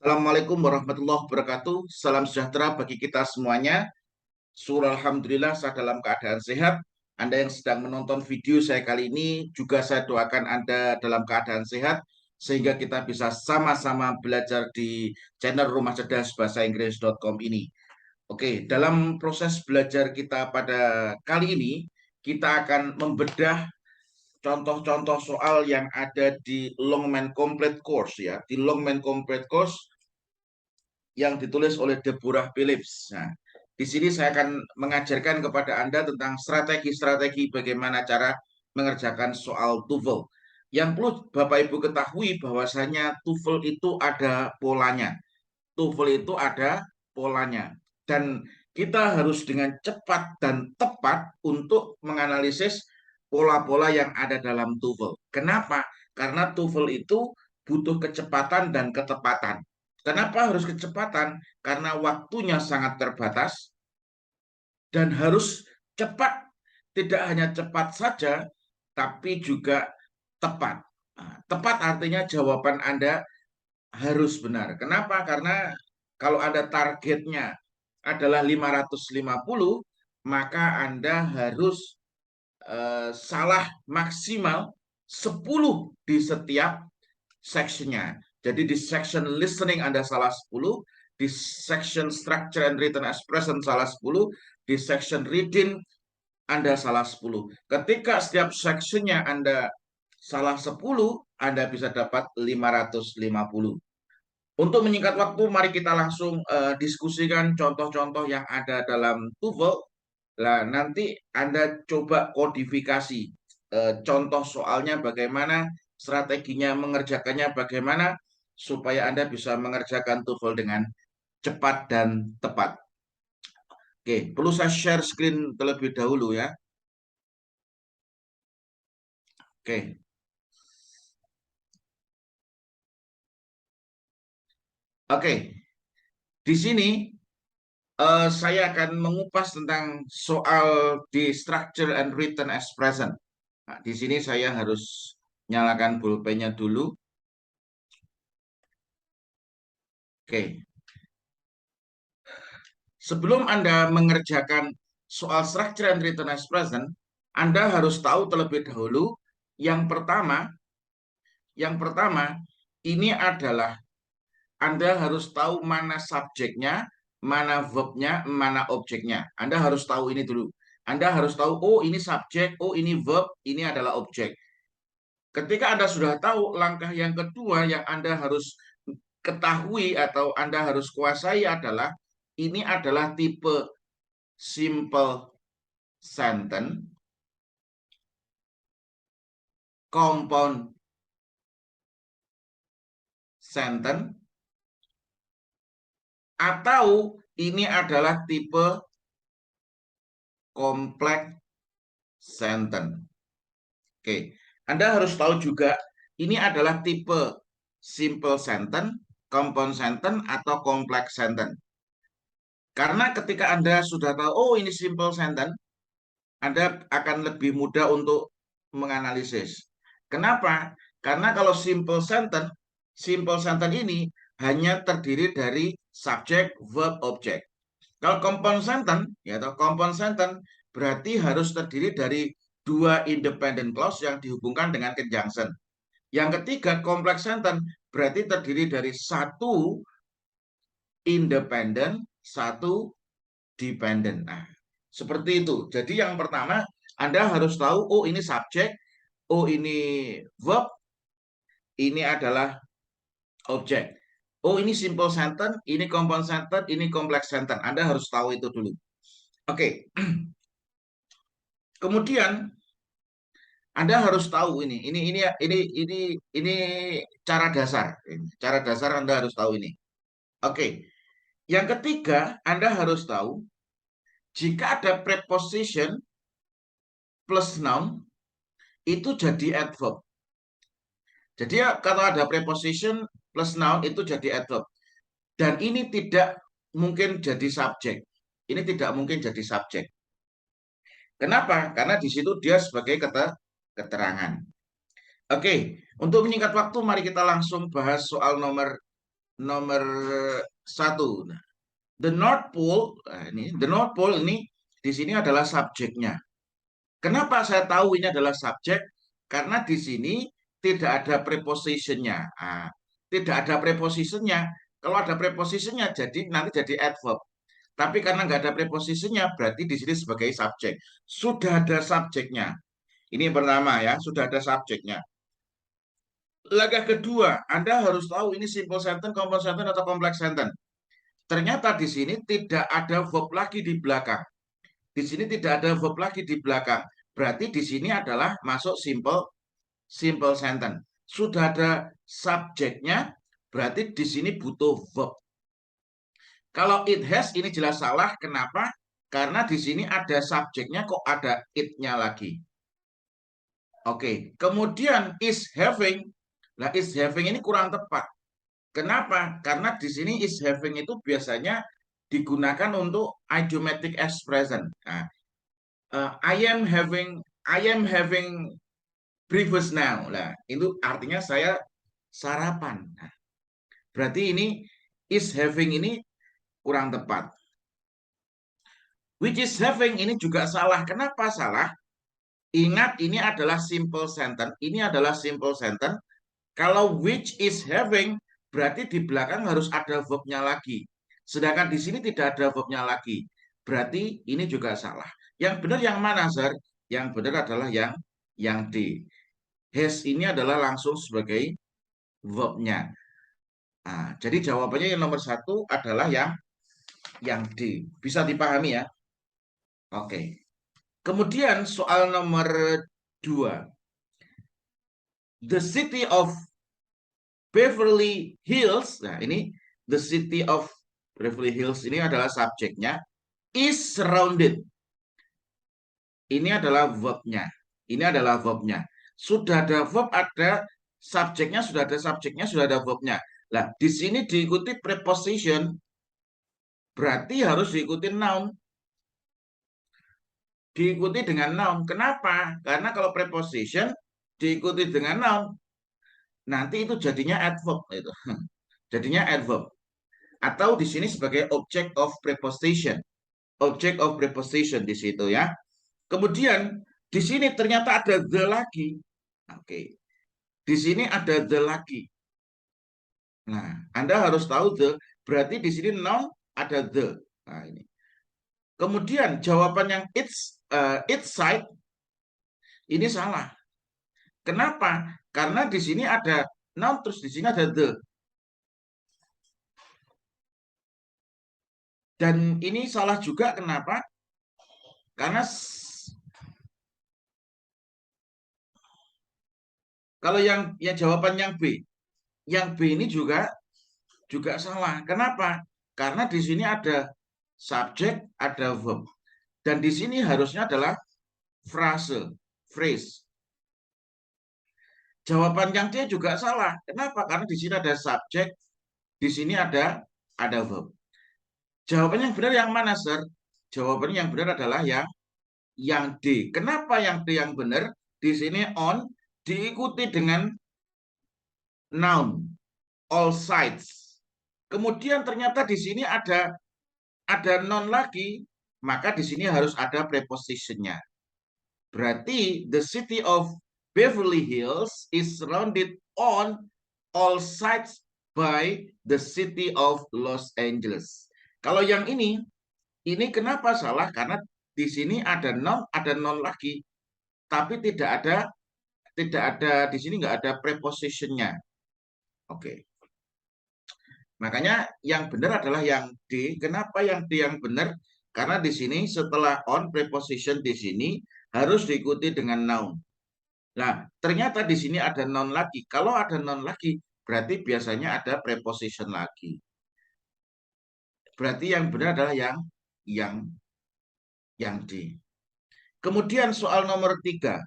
Assalamualaikum warahmatullahi wabarakatuh. Salam sejahtera bagi kita semuanya. Surah Alhamdulillah saya dalam keadaan sehat. Anda yang sedang menonton video saya kali ini juga saya doakan Anda dalam keadaan sehat sehingga kita bisa sama-sama belajar di channel Rumah Cerdas Bahasa Inggris.com ini. Oke, dalam proses belajar kita pada kali ini kita akan membedah contoh-contoh soal yang ada di Longman Complete Course ya. Di Longman Complete Course yang ditulis oleh Deborah Phillips. Nah, di sini saya akan mengajarkan kepada Anda tentang strategi-strategi bagaimana cara mengerjakan soal TOEFL. Yang perlu Bapak Ibu ketahui bahwasanya TOEFL itu ada polanya. TOEFL itu ada polanya. Dan kita harus dengan cepat dan tepat untuk menganalisis pola-pola yang ada dalam TOEFL. Kenapa? Karena TOEFL itu butuh kecepatan dan ketepatan. Kenapa harus kecepatan? Karena waktunya sangat terbatas dan harus cepat. Tidak hanya cepat saja, tapi juga tepat. Nah, tepat artinya jawaban Anda harus benar. Kenapa? Karena kalau ada targetnya adalah 550, maka Anda harus salah maksimal 10 di setiap sectionnya. Jadi di section listening Anda salah 10, di section structure and written expression salah 10, di section reading Anda salah 10. Ketika setiap sectionnya Anda salah 10, Anda bisa dapat 550. Untuk menyingkat waktu, mari kita langsung diskusikan contoh-contoh yang ada dalam TOEFL. Nah, nanti Anda coba kodifikasi contoh soalnya bagaimana, strateginya mengerjakannya bagaimana, supaya Anda bisa mengerjakan TOEFL dengan cepat dan tepat. Oke, perlu saya share screen terlebih dahulu ya. Oke, oke. Di sini saya akan mengupas tentang soal di structure and written expression. Nah, di sini saya harus nyalakan pulpennya dulu. Oke, sebelum Anda mengerjakan soal structure and written expression, Anda harus tahu terlebih dahulu yang pertama ini adalah Anda harus tahu mana subjeknya, mana verbnya, mana objeknya. Anda harus tahu ini dulu. Anda harus tahu, oh ini subjek, oh ini verb, ini adalah objek. Ketika Anda sudah tahu, langkah yang kedua yang Anda harus ketahui atau Anda harus kuasai adalah ini adalah tipe simple sentence, compound sentence, atau ini adalah tipe complex sentence. Oke, Anda harus tahu juga ini adalah tipe simple sentence, compound sentence, atau complex sentence. Karena ketika Anda sudah tahu, oh ini simple sentence, Anda akan lebih mudah untuk menganalisis. Kenapa? Karena kalau simple sentence ini hanya terdiri dari subjek, verb, objek. Kalau compound sentence, ya atau compound sentence berarti harus terdiri dari dua independent clause yang dihubungkan dengan conjunction. Yang ketiga, complex sentence berarti terdiri dari satu independent, satu dependent. Nah, seperti itu. Jadi yang pertama, Anda harus tahu, oh ini subjek, oh ini verb, ini adalah objek. Oh ini simple sentence, ini compound sentence, ini complex sentence. Anda harus tahu itu dulu. Oke. Kemudian Anda harus tahu ini cara dasar. Cara dasar Anda harus tahu ini. Oke. Yang ketiga, Anda harus tahu jika ada preposition plus noun itu jadi adverb. Jadi ya, kalau ada preposition plus noun itu jadi adverb. Dan ini tidak mungkin jadi subjek. Ini tidak mungkin jadi subjek. Kenapa? Karena di situ dia sebagai keterangan. Oke, untuk menyingkat waktu, mari kita langsung bahas soal nomor nomor 1. Nah, the North Pole, the North Pole ini di sini adalah subjeknya. Kenapa saya tahu ini adalah subjek? Karena di sini tidak ada prepositionnya. Tidak ada prepositionnya. Kalau ada prepositionnya, jadi nanti jadi adverb. Tapi karena nggak ada prepositionnya, berarti di sini sebagai subjek. Sudah ada subjeknya. Ini yang pertama ya, sudah ada subjeknya. Langkah kedua, Anda harus tahu ini simple sentence, compound sentence, atau complex sentence. Ternyata di sini tidak ada verb lagi di belakang. Di sini tidak ada verb lagi di belakang. Berarti di sini adalah masuk simple sentence. Sudah ada subjeknya, berarti di sini butuh verb. Kalau it has ini jelas salah. Kenapa? Karena di sini ada subjeknya, kok ada it-nya lagi. Oke, kemudian is having. Nah, is having ini kurang tepat. Kenapa? Karena di sini is having itu biasanya digunakan untuk idiomatic expression. Nah, I am having breakfast now. Nah, itu artinya saya sarapan. Nah, berarti ini is having ini kurang tepat. Which is having ini juga salah. Kenapa salah? Ingat ini adalah simple sentence. Ini adalah simple sentence. Kalau which is having berarti di belakang harus ada verb-nya lagi. Sedangkan di sini tidak ada verb-nya lagi. Berarti ini juga salah. Yang benar yang mana, Sir? Yang benar adalah yang D. Has ini adalah langsung sebagai verb-nya. Nah, jadi jawabannya yang nomor 1 adalah yang D. Bisa dipahami ya? Oke. Kemudian soal nomor 2. The city of Beverly Hills. Nah, ini the city of Beverly Hills ini adalah subjeknya. Is surrounded. Ini adalah verb-nya. Ini adalah verb-nya. Sudah ada verb, ada subjeknya, sudah ada subjeknya, sudah ada verb-nya. Nah, di sini diikuti preposition, berarti harus diikuti noun. Diikuti dengan noun. Kenapa? Karena kalau preposition diikuti dengan noun, nanti itu jadinya adverb itu. Jadinya adverb. Atau di sini sebagai object of preposition. Object of preposition di situ ya. Kemudian di sini ternyata ada the lagi. Oke. Di sini ada the lagi. Nah, Anda harus tahu the, berarti di sini noun ada the. Nah, ini. Kemudian jawaban yang its side ini salah. Kenapa? Karena di sini ada noun terus di sini ada the. Dan ini salah juga kenapa? Karena kalau yang jawaban yang B ini juga salah. Kenapa? Karena di sini ada subjek, ada verb. Dan di sini harusnya adalah phrase. Jawaban yang D juga salah. Kenapa? Karena di sini ada subjek, di sini ada verb. Jawabannya yang benar yang mana, Sir? Jawabannya yang benar adalah yang D. Kenapa yang D yang benar? Di sini on diikuti dengan noun, all sides. Kemudian ternyata di sini ada non lagi, maka di sini harus ada prepositionnya. Berarti the city of Beverly Hills is surrounded on all sides by the city of Los Angeles. Kalau yang ini kenapa salah? Karena di sini ada non lagi, tapi tidak ada di sini nggak ada prepositionnya. Oke. Makanya yang benar adalah yang D. Kenapa yang D yang benar? Karena di sini setelah on preposition di sini harus diikuti dengan noun. Nah, ternyata di sini ada noun lagi. Kalau ada noun lagi, berarti biasanya ada preposition lagi. Berarti yang benar adalah yang D. Kemudian soal nomor 3.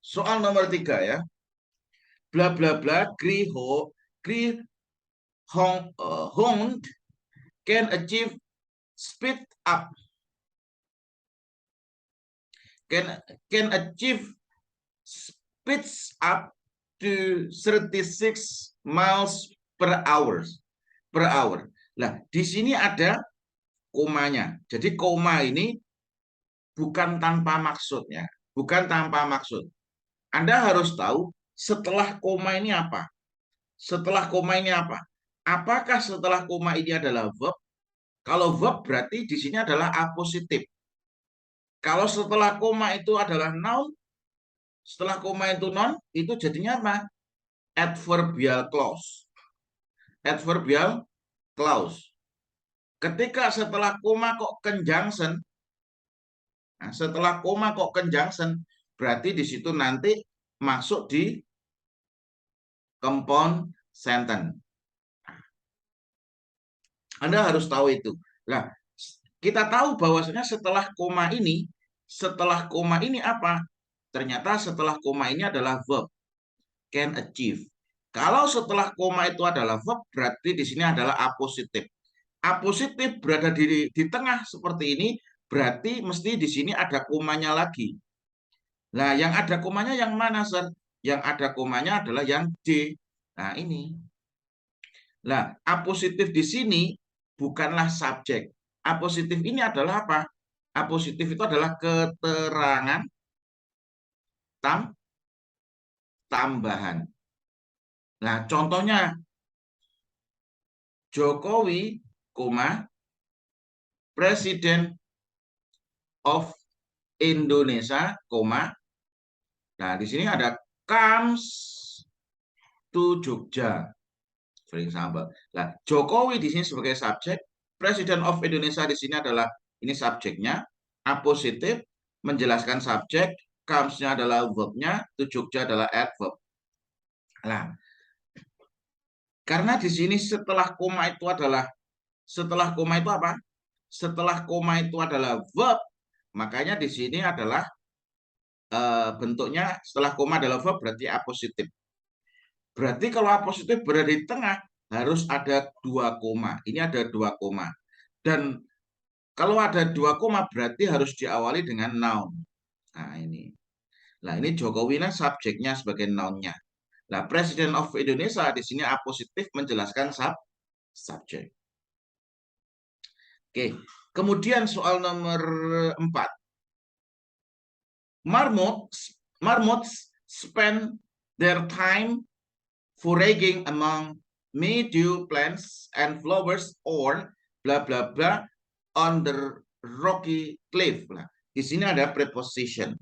Soal nomor 3 ya. Bla bla bla, Greyhound can achieve speed up. Can achieve speeds up to 36 miles per hours, per hour. Nah, di sini ada komanya. Jadi koma ini bukan tanpa maksudnya, bukan tanpa maksud. Anda harus tahu setelah koma ini apa. Setelah koma ini apa? Apakah setelah koma ini adalah verb? Kalau verb berarti di sini adalah apositif. Kalau setelah koma itu adalah noun, setelah koma itu noun, itu jadinya apa? Adverbial clause. Adverbial clause. Ketika setelah koma kok conjunction, nah, setelah koma kok conjunction, berarti di situ nanti masuk di compound sentence. Anda harus tahu itu. Nah, kita tahu bahwasanya setelah koma ini apa? Ternyata setelah koma ini adalah verb, can achieve. Kalau setelah koma itu adalah verb, berarti di sini adalah apositif. Apositif berada di tengah seperti ini, berarti mesti di sini ada komanya lagi. Nah, yang ada komanya yang mana, Sir? Yang ada komanya adalah yang D. Nah, ini. Nah, apositif di sini bukanlah subjek. Apositif ini adalah apa? Apositif itu adalah keterangan tambahan. Nah, contohnya Jokowi, Presiden of Indonesia, nah di sini ada comes to Jogja, for example. Nah, Jokowi di sini sebagai subjek, Presiden of Indonesia di sini adalah ini subjeknya, apositif menjelaskan subjek, comes-nya adalah verb-nya, to Jogja adalah adverb. Nah, karena di sini setelah koma itu adalah apa? Setelah koma itu adalah verb, makanya di sini adalah bentuknya setelah koma adalah verb berarti apositif. Berarti kalau apositif berada di tengah harus ada 2 koma. Ini ada 2 koma. Dan kalau ada 2 koma berarti harus diawali dengan noun. Nah ini. Nah ini Jokowi nah subjeknya sebagai nounnya. Nah Presiden of Indonesia di sini apositif menjelaskan subjek. Oke. Kemudian soal nomor 4. Marmots spend their time foraging among meadow plants and flowers or bla bla bla on the rocky cliff. Nah, di sini ada preposition.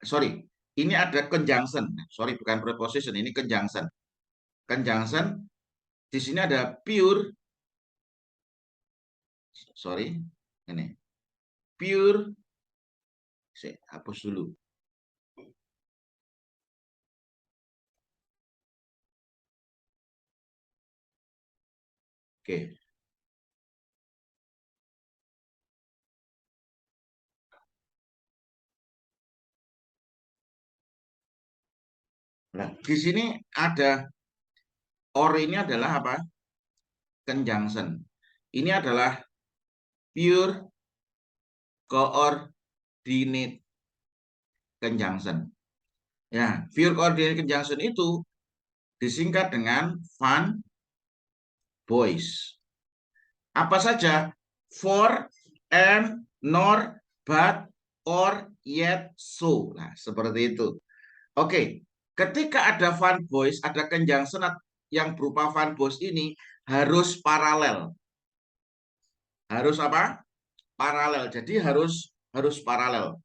Sorry, ini ada conjunction. Sorry, bukan preposition, ini conjunction. Conjunction. Di sini ada pure. Sorry, ini pure. Saya hapus dulu. Oke. Nah, di sini ada or ini adalah apa? Conjunction. Ini adalah pure coordinate conjunction. Ya, pure coordinate conjunction itu disingkat dengan fun boys. Apa saja? For, and, nor, but, or, yet, so. Nah, seperti itu. Oke, ketika ada fun boys, ada conjunction yang berupa fun boys ini harus paralel. Harus apa? Paralel. Jadi harus paralel.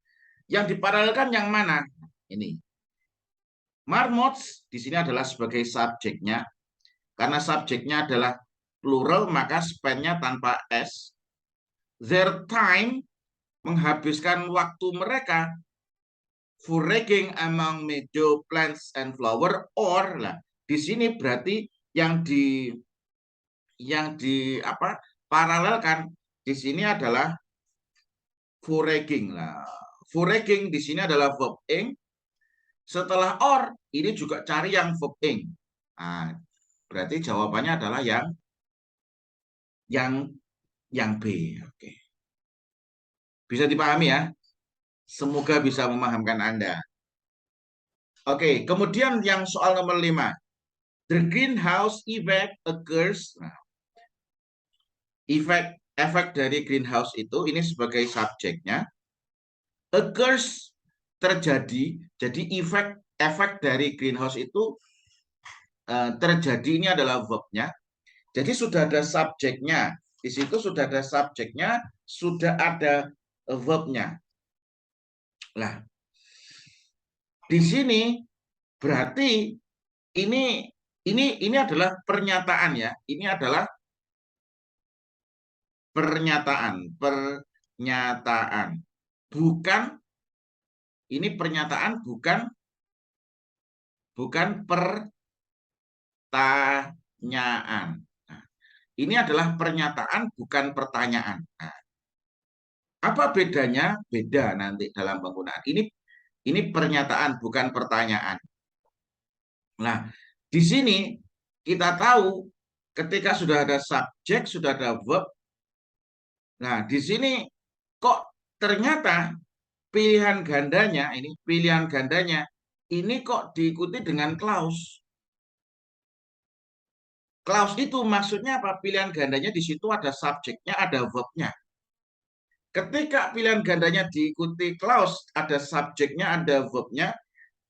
Yang diparalelkan yang mana? Ini. Marmots di sini adalah sebagai subjeknya. Karena subjeknya adalah plural, maka spend-nya tanpa s. Their time, menghabiskan waktu mereka foraging among meadow plants and flower, or lah di sini berarti yang di apa paralelkan di sini adalah foraging lah. Foraging di sini adalah verb ing. Setelah or ini juga cari yang verb ing. Nah, berarti jawabannya adalah yang B. Oke. Bisa dipahami ya? Semoga bisa memahamkan Anda. Oke, kemudian yang soal nomor 5. The greenhouse effect occurs. Nah, efek dari greenhouse itu ini sebagai subjeknya. Occurs terjadi. Jadi efek dari greenhouse itu terjadi, ini adalah verb-nya. Jadi sudah ada subjeknya. Di situ sudah ada subjeknya, sudah ada verb-nya. Nah, di sini berarti ini adalah pernyataan ya. Ini adalah pernyataan. Bukan, ini pernyataan bukan pertanyaan. Nah, ini adalah pernyataan bukan pertanyaan. Nah, apa bedanya? Beda nanti dalam penggunaan. Ini pernyataan bukan pertanyaan. Nah, di sini kita tahu ketika sudah ada subjek, sudah ada verb. Nah, di sini kok ternyata pilihan gandanya ini kok diikuti dengan clause. Clause itu maksudnya apa? Pilihan gandanya di situ ada subjeknya, ada verb-nya. Ketika pilihan gandanya diikuti clause, ada subjeknya, ada verb-nya,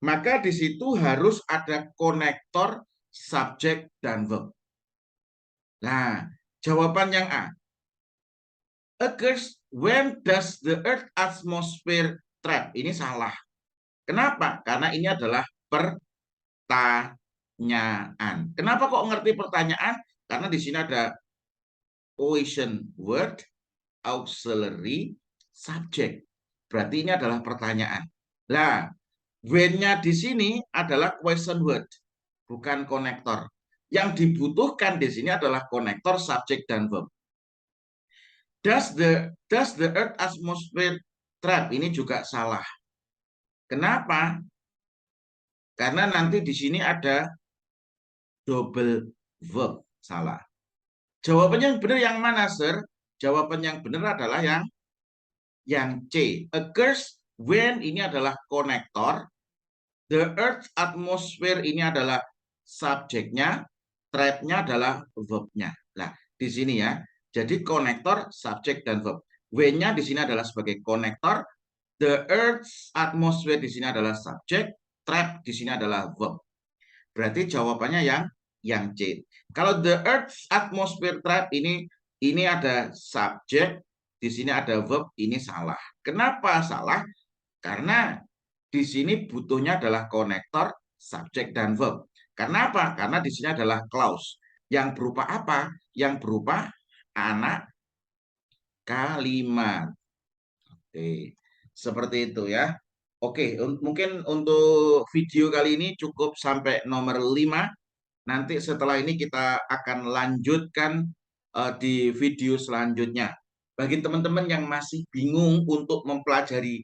maka di situ harus ada konektor subjek dan verb. Nah, jawaban yang A. Occurs when does the earth atmosphere trap? Ini salah. Kenapa? Karena ini adalah pertanyaan. Kenapa kok ngerti pertanyaan? Karena di sini ada question word, auxiliary, subject. Berarti ini adalah pertanyaan. Nah, when-nya di sini adalah question word, bukan konektor. Yang dibutuhkan di sini adalah konektor subjek dan verb. Does the earth atmosphere trap? Ini juga salah. Kenapa? Karena nanti di sini ada double verb. Salah. Jawabannya yang benar yang mana, sir? Jawaban yang benar adalah yang C. Occurs when ini adalah konektor. The earth atmosphere ini adalah subjeknya. Trap-nya adalah verb-nya. Nah, di sini ya. Jadi konektor, subjek, dan verb. When-nya di sini adalah sebagai konektor. The Earth's atmosphere di sini adalah subjek. Trap di sini adalah verb. Berarti jawabannya yang C. Kalau the Earth's atmosphere trap ini ada subjek, di sini ada verb, ini salah. Kenapa salah? Karena di sini butuhnya adalah konektor, subjek, dan verb. Karena apa? Karena di sini adalah clause. Yang berupa apa? Yang berupa anak kalimat. Oke, seperti itu ya. Oke, mungkin untuk video kali ini cukup sampai nomor 5. Nanti setelah ini kita akan lanjutkan di video selanjutnya. Bagi teman-teman yang masih bingung untuk mempelajari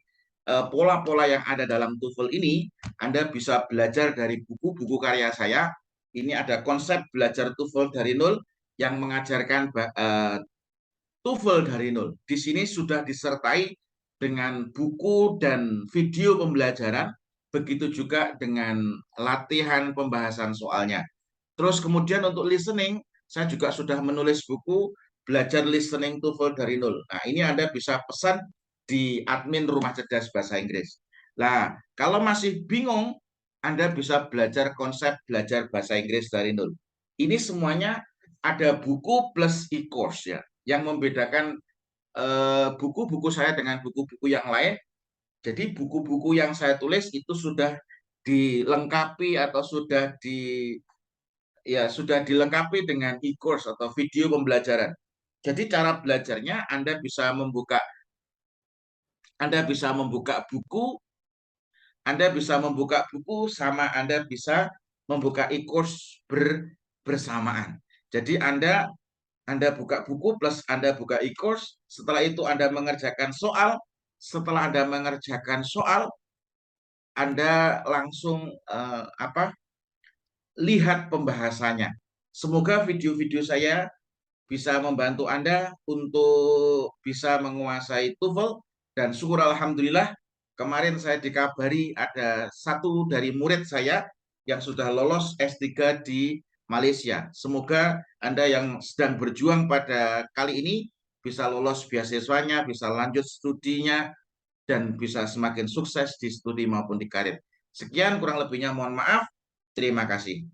pola-pola yang ada dalam TOEFL ini, Anda bisa belajar dari buku-buku karya saya. Ini ada konsep belajar TOEFL dari nol yang mengajarkan TOEFL dari nol. Di sini sudah disertai dengan buku dan video pembelajaran, begitu juga dengan latihan pembahasan soalnya. Terus kemudian untuk listening, saya juga sudah menulis buku belajar listening TOEFL dari nol. Nah, ini Anda bisa pesan di admin Rumah Cerdas Bahasa Inggris. Nah, kalau masih bingung, Anda bisa belajar konsep belajar bahasa Inggris dari nol. Ini semuanya ada buku plus e-course ya. Yang membedakan buku-buku saya dengan buku-buku yang lain. Jadi buku-buku yang saya tulis itu sudah dilengkapi atau sudah dilengkapi dengan e-course atau video pembelajaran. Jadi cara belajarnya Anda bisa membuka buku, sama Anda bisa membuka e-course bersamaan. Jadi Anda buka buku plus Anda buka e-course, setelah itu Anda mengerjakan soal, setelah Anda mengerjakan soal, Anda langsung lihat pembahasannya. Semoga video-video saya bisa membantu Anda untuk bisa menguasai TOEFL, dan syukur alhamdulillah kemarin saya dikabari ada satu dari murid saya yang sudah lolos S3 di Malaysia. Semoga Anda yang sedang berjuang pada kali ini bisa lolos beasiswanya, bisa lanjut studinya, dan bisa semakin sukses di studi maupun di karir. Sekian kurang lebihnya, mohon maaf. Terima kasih.